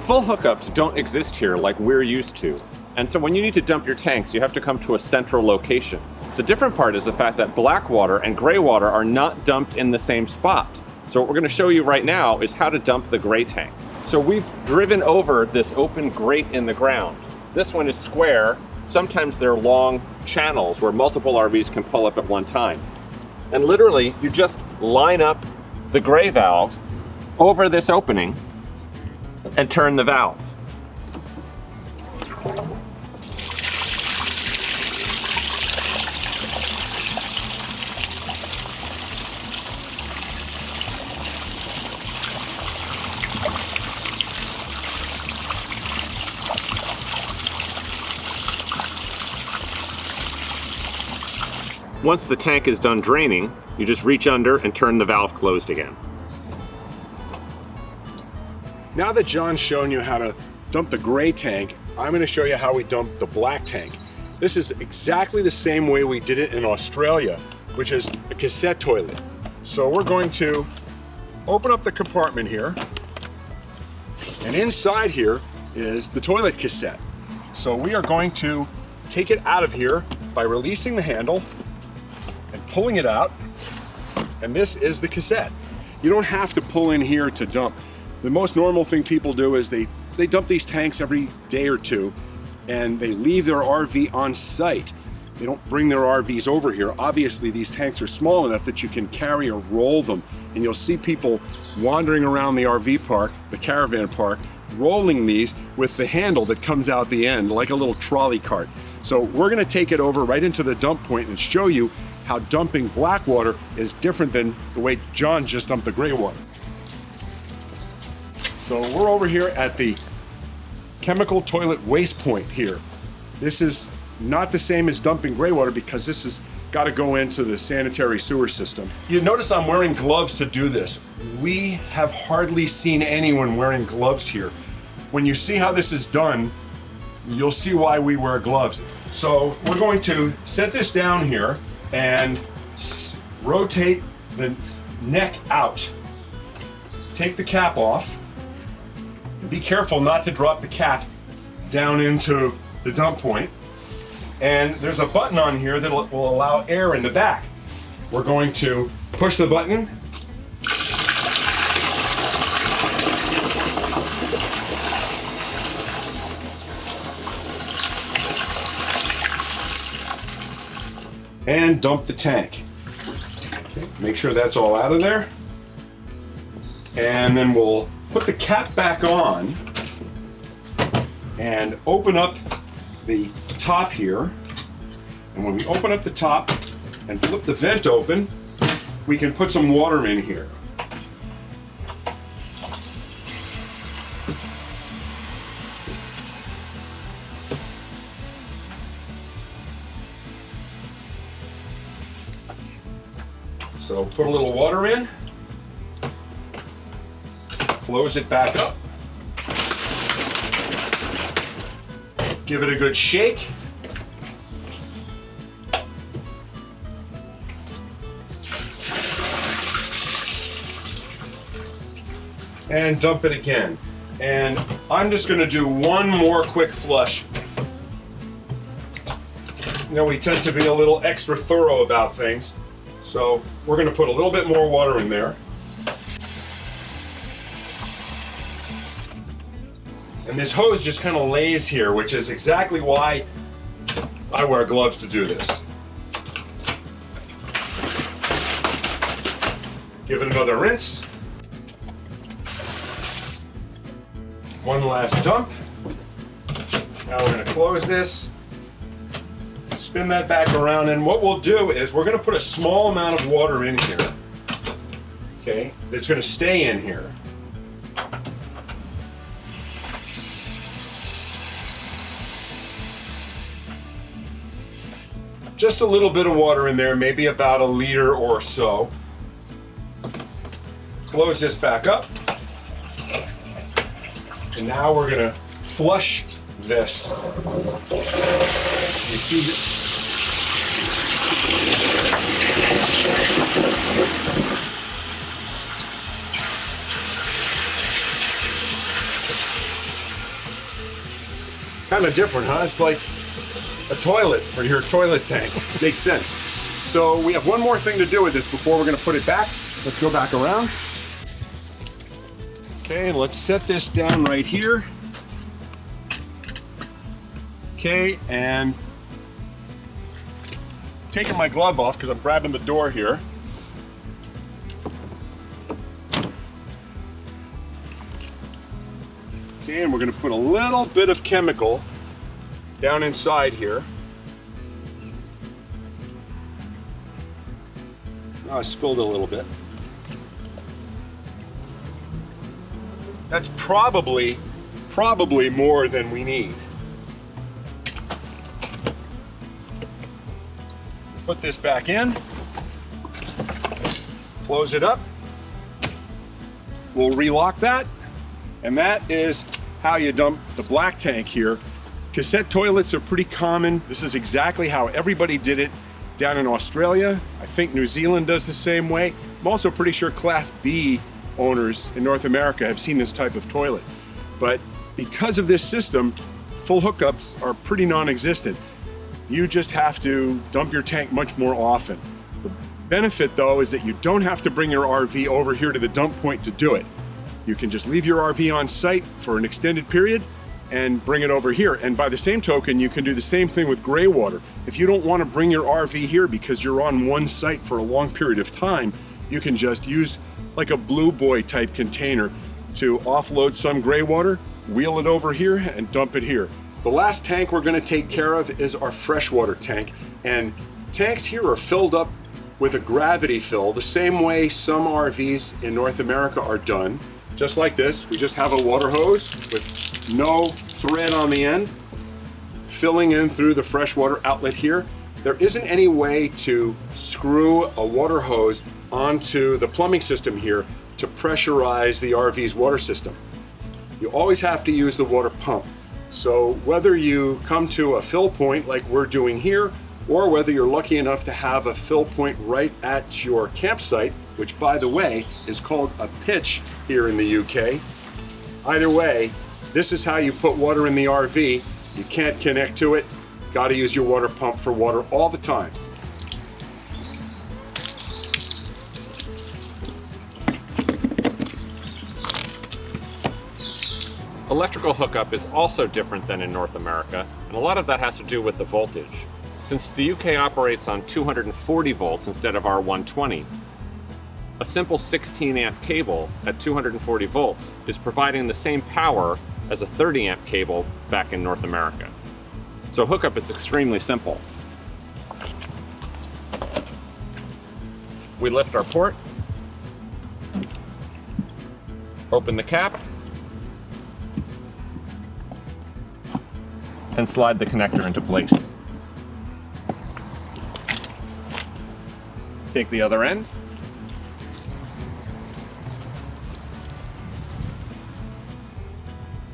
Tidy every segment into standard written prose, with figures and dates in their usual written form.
Full hookups don't exist here like we're used to. And so when you need to dump your tanks, you have to come to a central location. The different part is the fact that black water and gray water are not dumped in the same spot. So what we're going to show you right now is how to dump the gray tank. So we've driven over this open grate in the ground. This one is square. Sometimes they're long channels where multiple RVs can pull up at one time. And literally, you just line up the gray valve over this opening and turn the valve. Once the tank is done draining, you just reach under and turn the valve closed again. Now that John's shown you how to dump the gray tank, I'm going to show you how we dump the black tank. This is exactly the same way we did it in Australia, which is a cassette toilet. So we're going to open up the compartment here, and inside here is the toilet cassette. So we are going to take it out of here by releasing the handle and pulling it out, and this is the cassette. You don't have to pull in here to dump. The most normal thing people do is they dump these tanks every day or two, and they leave their RV on site. They don't bring their RVs over here. Obviously, these tanks are small enough that you can carry or roll them, and you'll see people wandering around the RV park, the caravan park, rolling these with the handle that comes out the end like a little trolley cart. So we're going to take it over right into the dump point and show you how dumping black water is different than the way John just dumped the gray water. So we're over here at the chemical toilet waste point here. This is not the same as dumping gray water because this has got to go into the sanitary sewer system. You notice I'm wearing gloves to do this. We have hardly seen anyone wearing gloves here. When you see how this is done, you'll see why we wear gloves. So we're going to set this down here and rotate the neck out. Take the cap off. Be careful not to drop the cap down into the dump point. And there's a button on here that will allow air in the back. We're going to push the button. And dump the tank. Okay, make sure that's all out of there. And then we'll put the cap back on and open up the top here. And when we open up the top and flip the vent open, we can put some water in here. So put a little water in, close it back up, give it a good shake, and dump it again. And I'm just going to do one more quick flush. You know, we tend to be a little extra thorough about things. So we're going to put a little bit more water in there. And this hose just kind of lays here, which is exactly why I wear gloves to do this. Give it another rinse. One last dump. Now we're going to close this. Spin that back around, and what we'll do is we're going to put a small amount of water in here, okay, that's going to stay in here. Just a little bit of water in there, maybe about a liter or so. Close this back up, and now we're going to flush this. You see this? Kind of different, huh? It's like a toilet for your toilet tank. Makes sense. So we have one more thing to do with this before we're going to put it back. Let's go back around. Okay, let's set this down right here. Okay, and taking my glove off because I'm grabbing the door here. Okay, and we're going to put a little bit of chemical down inside here. Oh, I spilled a little bit. That's probably more than we need. Put this back in, close it up. We'll relock that, and that is how you dump the black tank here. Cassette toilets are pretty common. This is exactly how everybody did it down in Australia. I think New Zealand does the same way. I'm also pretty sure Class B owners in North America have seen this type of toilet. But because of this system, full hookups are pretty non-existent. You just have to dump your tank much more often. The benefit though is that you don't have to bring your RV over here to the dump point to do it. You can just leave your RV on site for an extended period and bring it over here. And by the same token, you can do the same thing with gray water. If you don't want to bring your RV here because you're on one site for a long period of time, you can just use like a Blue Boy type container to offload some gray water, wheel it over here and dump it here. The last tank we're going to take care of is our freshwater tank. And tanks here are filled up with a gravity fill, the same way some RVs in North America are done. Just like this, we just have a water hose with no thread on the end, filling in through the freshwater outlet here. There isn't any way to screw a water hose onto the plumbing system here to pressurize the RV's water system. You always have to use the water pump. So whether you come to a fill point like we're doing here, or whether you're lucky enough to have a fill point right at your campsite, which by the way is called a pitch here in the UK. Either way, this is how you put water in the RV. You can't connect to it, got to use your water pump for water all the time. Electrical hookup is also different than in North America, and a lot of that has to do with the voltage. Since the UK operates on 240 volts instead of our 120, a simple 16 amp cable at 240 volts is providing the same power as a 30 amp cable back in North America. So hookup is extremely simple. We lift our port, open the cap, and slide the connector into place. Take the other end.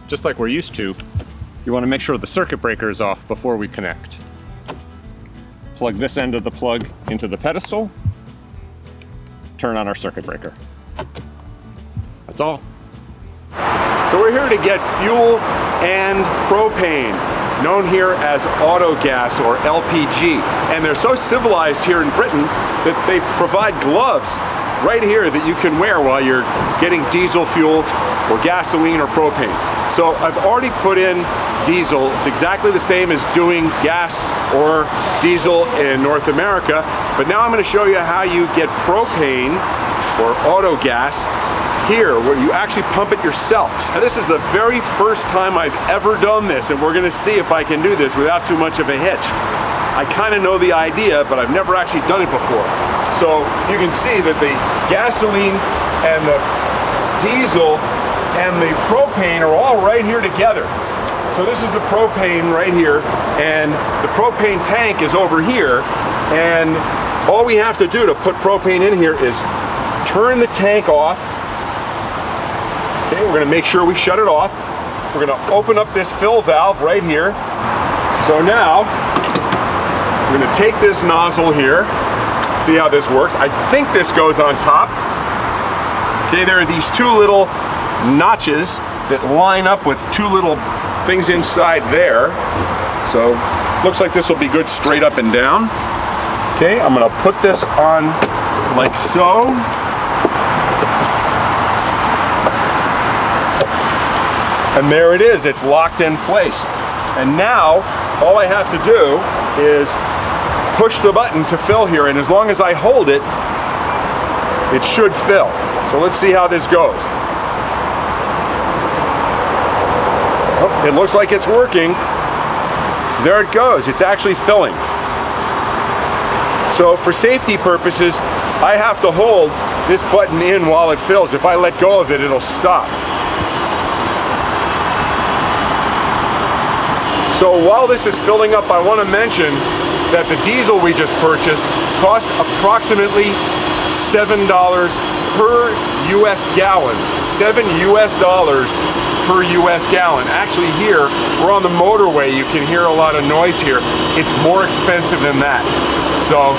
Just like we're used to, you want to make sure the circuit breaker is off before we connect. Plug this end of the plug into the pedestal, turn on our circuit breaker. That's all. So we're here to get fuel and propane, known here as auto gas or LPG. And they're so civilized here in Britain that they provide gloves right here that you can wear while you're getting diesel fuel or gasoline or propane. So I've already put in diesel. It's exactly the same as doing gas or diesel in North America. But now I'm going to show you how you get propane or auto gas here, where you actually pump it yourself. Now this is the very first time I've ever done this, and we're going to see if I can do this without too much of a hitch. I kind of know the idea, but I've never actually done it before. So you can see that the gasoline and the diesel and the propane are all right here together. So this is the propane right here, and the propane tank is over here, and all we have to do to put propane in here is turn the tank off. Okay, we're going to make sure we shut it off. We're going to open up this fill valve right here. So now we're going to take this nozzle here, see how this works. I think this goes on top. Okay, there are these two little notches that line up with two little things inside there. So looks like this will be good straight up and down. Okay, I'm gonna put this on like so. And there it is, it's locked in place. And now, all I have to do is push the button to fill here, and as long as I hold it, it should fill. So let's see how this goes. Oh, it looks like it's working. There it goes, it's actually filling. So for safety purposes, I have to hold this button in while it fills. If I let go of it, it'll stop. So while this is filling up, I want to mention that the diesel we just purchased cost approximately $7 per US gallon. $7 per US gallon. Actually here, we're on the motorway, you can hear a lot of noise here. It's more expensive than that. So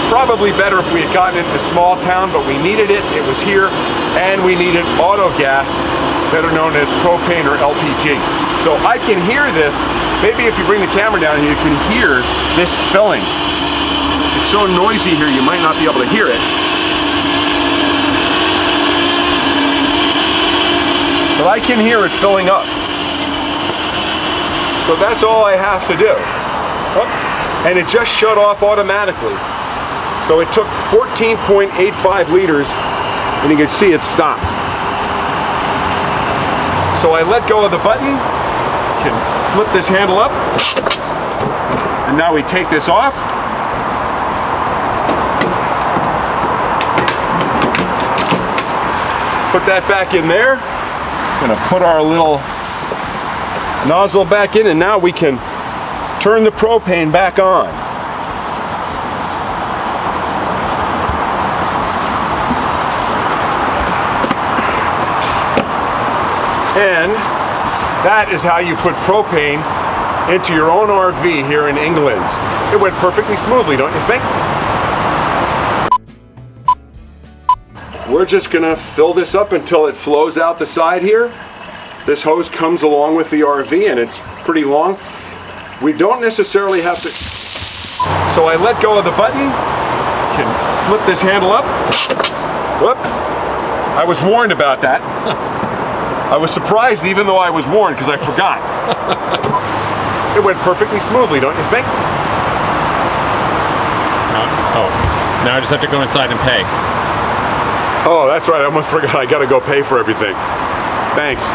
probably better if we had gotten it in a small town, but we needed it, it was here, and we needed auto gas, better known as propane or LPG. So I can hear this. Maybe if you bring the camera down here, you can hear this filling. It's so noisy here, you might not be able to hear it. But I can hear it filling up. So that's all I have to do. Oh, and it just shut off automatically. So it took 14.85 liters, and you can see it stopped. So I let go of the button, can flip this handle up, and now we take this off. Put that back in there. Gonna put our little nozzle back in, and now we can turn the propane back on. And that is how you put propane into your own RV here in England. It went perfectly smoothly, don't you think? We're just gonna fill this up until it flows out the side here. This hose comes along with the RV and it's pretty long. We don't necessarily have to... So I let go of the button, can flip this handle up. Whoop. I was warned about that. I was surprised even though I was warned because I forgot. It went perfectly smoothly, don't you think? Oh, now I just have to go inside and pay. Oh, that's right, I almost forgot. I gotta go pay for everything. Thanks.